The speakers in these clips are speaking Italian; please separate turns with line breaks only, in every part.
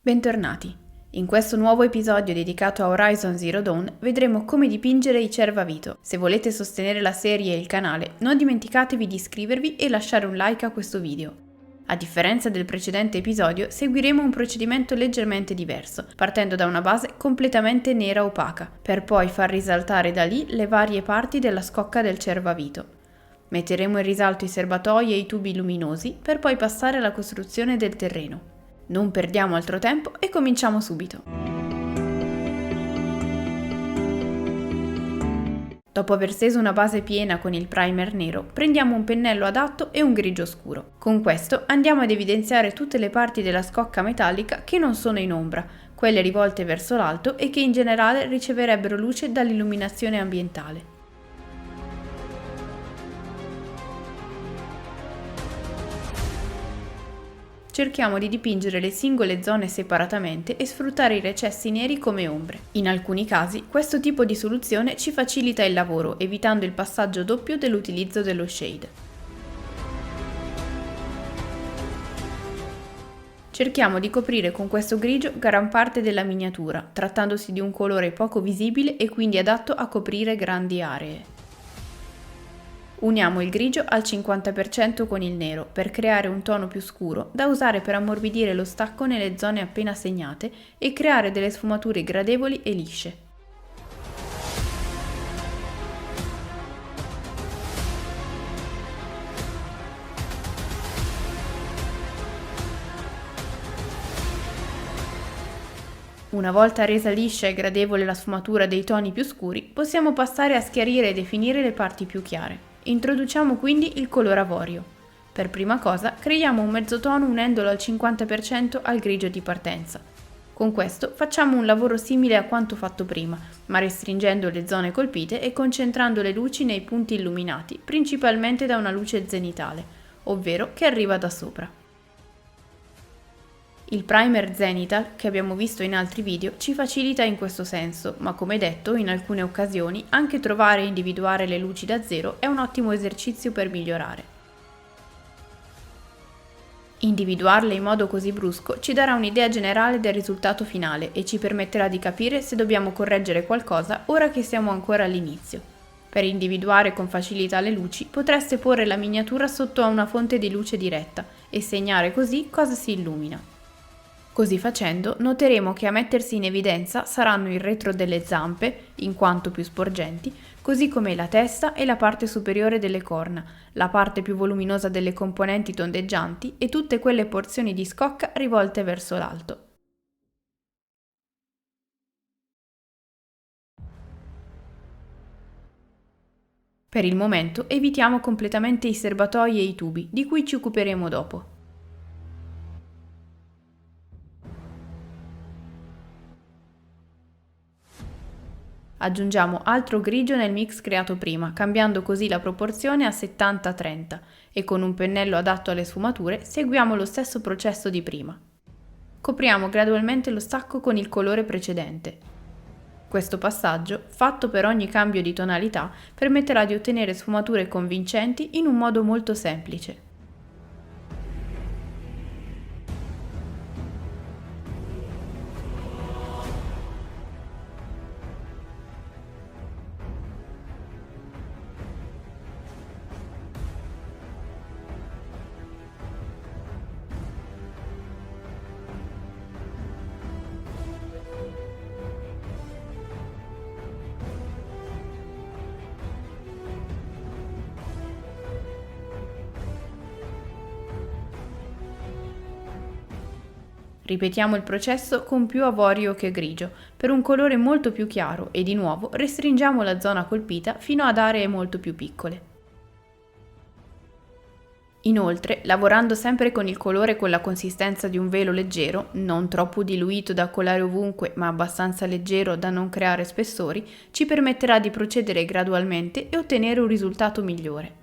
Bentornati! In questo nuovo episodio dedicato a Horizon Zero Dawn vedremo come dipingere i Cervavito. Se volete sostenere la serie e il canale, non dimenticatevi di iscrivervi e lasciare un like a questo video. A differenza del precedente episodio, seguiremo un procedimento leggermente diverso, partendo da una base completamente nera opaca, per poi far risaltare da lì le varie parti della scocca del Cervavito. Metteremo in risalto i serbatoi e i tubi luminosi, per poi passare alla costruzione del terreno. Non perdiamo altro tempo e cominciamo subito. Dopo aver steso una base piena con il primer nero, prendiamo un pennello adatto e un grigio scuro. Con questo andiamo ad evidenziare tutte le parti della scocca metallica che non sono in ombra, quelle rivolte verso l'alto e che in generale riceverebbero luce dall'illuminazione ambientale. Cerchiamo di dipingere le singole zone separatamente e sfruttare i recessi neri come ombre. In alcuni casi questo tipo di soluzione ci facilita il lavoro, evitando il passaggio doppio dell'utilizzo dello shade. Cerchiamo di coprire con questo grigio gran parte della miniatura, trattandosi di un colore poco visibile e quindi adatto a coprire grandi aree. Uniamo il grigio al 50% con il nero per creare un tono più scuro da usare per ammorbidire lo stacco nelle zone appena segnate e creare delle sfumature gradevoli e lisce. Una volta resa liscia e gradevole la sfumatura dei toni più scuri, possiamo passare a schiarire e definire le parti più chiare. Introduciamo quindi il colore avorio. Per prima cosa creiamo un mezzotono unendolo al 50% al grigio di partenza. Con questo facciamo un lavoro simile a quanto fatto prima, ma restringendo le zone colpite e concentrando le luci nei punti illuminati, principalmente da una luce zenitale, ovvero che arriva da sopra. Il primer Zenithal, che abbiamo visto in altri video, ci facilita in questo senso, ma come detto, in alcune occasioni, anche trovare e individuare le luci da zero è un ottimo esercizio per migliorare. Individuarle in modo così brusco ci darà un'idea generale del risultato finale e ci permetterà di capire se dobbiamo correggere qualcosa ora che siamo ancora all'inizio. Per individuare con facilità le luci potreste porre la miniatura sotto a una fonte di luce diretta e segnare così cosa si illumina. Così facendo noteremo che a mettersi in evidenza saranno il retro delle zampe, in quanto più sporgenti, così come la testa e la parte superiore delle corna, la parte più voluminosa delle componenti tondeggianti e tutte quelle porzioni di scocca rivolte verso l'alto. Per il momento evitiamo completamente i serbatoi e i tubi, di cui ci occuperemo dopo. Aggiungiamo altro grigio nel mix creato prima, cambiando così la proporzione a 70-30 e con un pennello adatto alle sfumature seguiamo lo stesso processo di prima. Copriamo gradualmente lo stacco con il colore precedente. Questo passaggio, fatto per ogni cambio di tonalità, permetterà di ottenere sfumature convincenti in un modo molto semplice. Ripetiamo il processo con più avorio che grigio, per un colore molto più chiaro e di nuovo restringiamo la zona colpita fino ad aree molto più piccole. Inoltre, lavorando sempre con il colore con la consistenza di un velo leggero, non troppo diluito da colare ovunque ma abbastanza leggero da non creare spessori, ci permetterà di procedere gradualmente e ottenere un risultato migliore.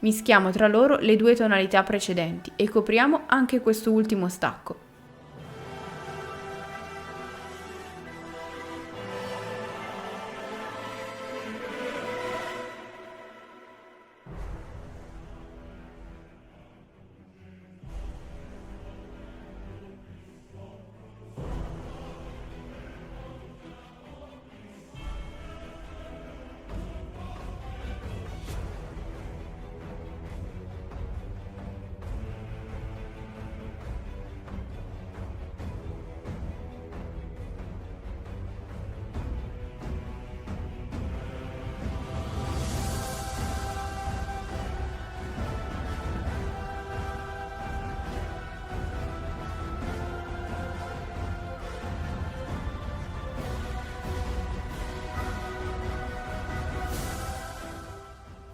Mischiamo tra loro le due tonalità precedenti e copriamo anche questo ultimo stacco.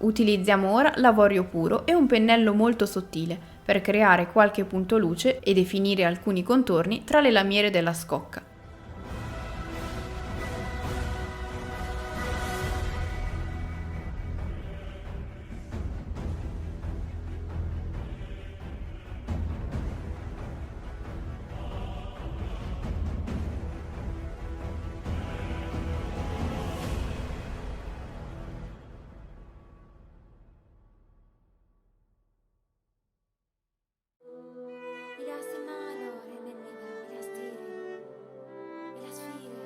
Utilizziamo ora l'avorio puro e un pennello molto sottile per creare qualche punto luce e definire alcuni contorni tra le lamiere della scocca.
Biraz malo rennemida, biraz derin, biraz fire,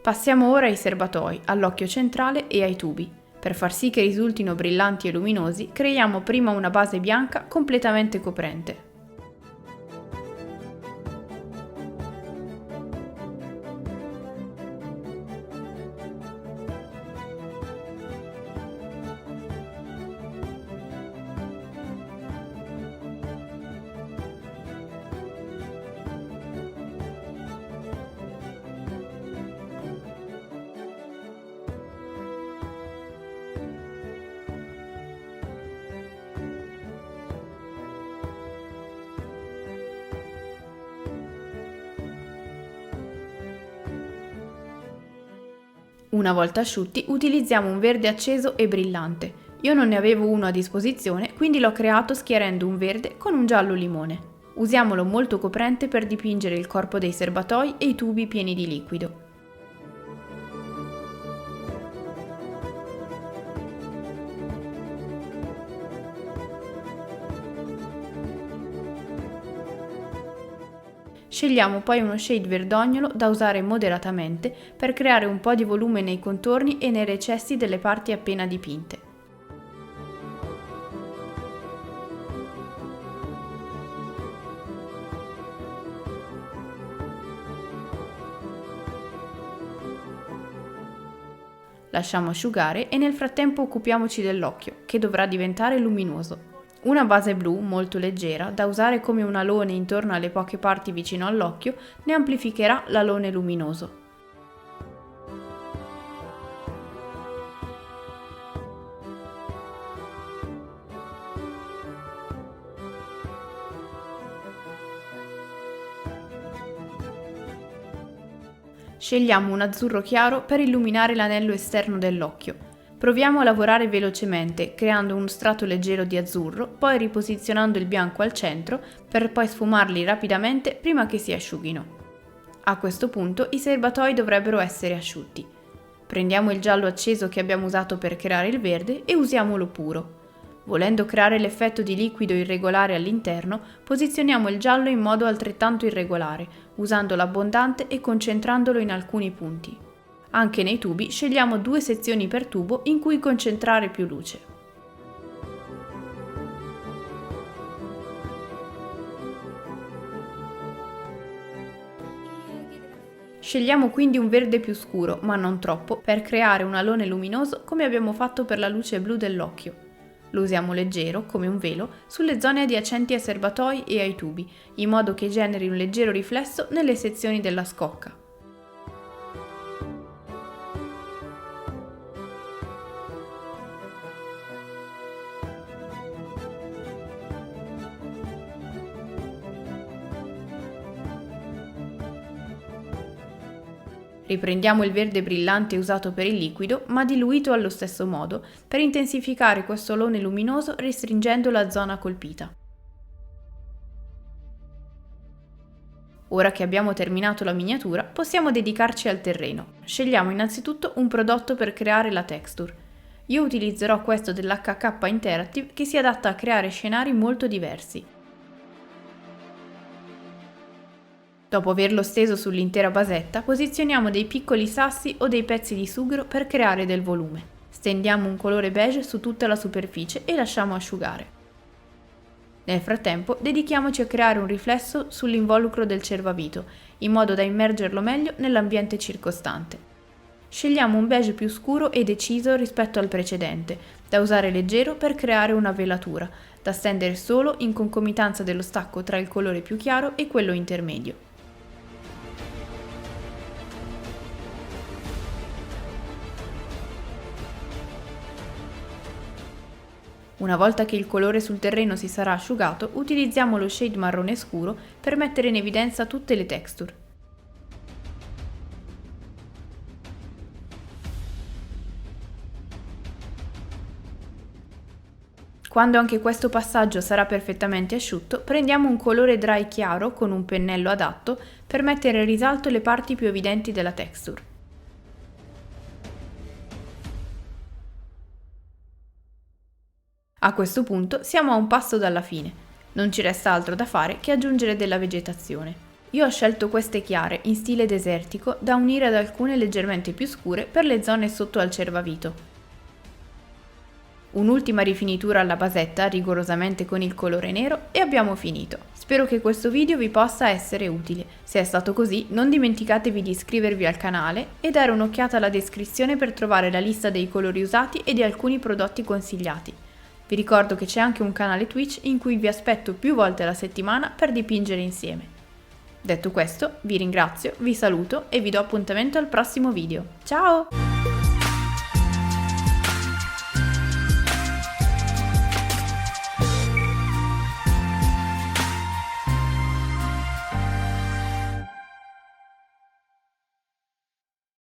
Passiamo ora ai serbatoi, all'occhio centrale e ai tubi. Per far sì che risultino brillanti e luminosi, creiamo prima una base bianca completamente coprente. Una volta asciutti utilizziamo un verde acceso e brillante. Io non ne avevo uno a disposizione, quindi l'ho creato schierendo un verde con un giallo limone. Usiamolo molto coprente per dipingere il corpo dei serbatoi e i tubi pieni di liquido. Scegliamo poi uno shade verdognolo da usare moderatamente per creare un po' di volume nei contorni e nei recessi delle parti appena dipinte. Lasciamo asciugare e nel frattempo occupiamoci dell'occhio, che dovrà diventare luminoso. Una base blu molto leggera, da usare come un alone intorno alle poche parti vicino all'occhio, ne amplificherà l'alone luminoso. Scegliamo un azzurro chiaro per illuminare l'anello esterno dell'occhio. Proviamo a lavorare velocemente, creando uno strato leggero di azzurro, poi riposizionando il bianco al centro, per poi sfumarli rapidamente prima che si asciughino. A questo punto i serbatoi dovrebbero essere asciutti. Prendiamo il giallo acceso che abbiamo usato per creare il verde e usiamolo puro. Volendo creare l'effetto di liquido irregolare all'interno, posizioniamo il giallo in modo altrettanto irregolare, usando l'abbondante e concentrandolo in alcuni punti. Anche nei tubi scegliamo 2 sezioni per tubo in cui concentrare più luce. Scegliamo quindi un verde più scuro, ma non troppo, per creare un alone luminoso come abbiamo fatto per la luce blu dell'occhio. Lo usiamo leggero, come un velo, sulle zone adiacenti ai serbatoi e ai tubi, in modo che generi un leggero riflesso nelle sezioni della scocca. Riprendiamo il verde brillante usato per il liquido, ma diluito allo stesso modo, per intensificare questo alone luminoso restringendo la zona colpita. Ora che abbiamo terminato la miniatura, possiamo dedicarci al terreno. Scegliamo innanzitutto un prodotto per creare la texture. Io utilizzerò questo dell'HK Interactive che si adatta a creare scenari molto diversi. Dopo averlo steso sull'intera basetta, posizioniamo dei piccoli sassi o dei pezzi di sughero per creare del volume. Stendiamo un colore beige su tutta la superficie e lasciamo asciugare. Nel frattempo, dedichiamoci a creare un riflesso sull'involucro del cervavito, in modo da immergerlo meglio nell'ambiente circostante. Scegliamo un beige più scuro e deciso rispetto al precedente, da usare leggero per creare una velatura, da stendere solo in concomitanza dello stacco tra il colore più chiaro e quello intermedio. Una volta che il colore sul terreno si sarà asciugato, utilizziamo lo shade marrone scuro per mettere in evidenza tutte le texture. Quando anche questo passaggio sarà perfettamente asciutto, prendiamo un colore dry chiaro con un pennello adatto per mettere in risalto le parti più evidenti della texture. A questo punto siamo a un passo dalla fine. Non ci resta altro da fare che aggiungere della vegetazione. Io ho scelto queste chiare in stile desertico da unire ad alcune leggermente più scure per le zone sotto al cervavito. Un'ultima rifinitura alla basetta rigorosamente con il colore nero e abbiamo finito. Spero che questo video vi possa essere utile. Se è stato così, non dimenticatevi di iscrivervi al canale e dare un'occhiata alla descrizione per trovare la lista dei colori usati e di alcuni prodotti consigliati. Vi ricordo che c'è anche un canale Twitch in cui vi aspetto più volte alla settimana per dipingere insieme. Detto questo, vi ringrazio, vi saluto e vi do appuntamento al prossimo video. Ciao!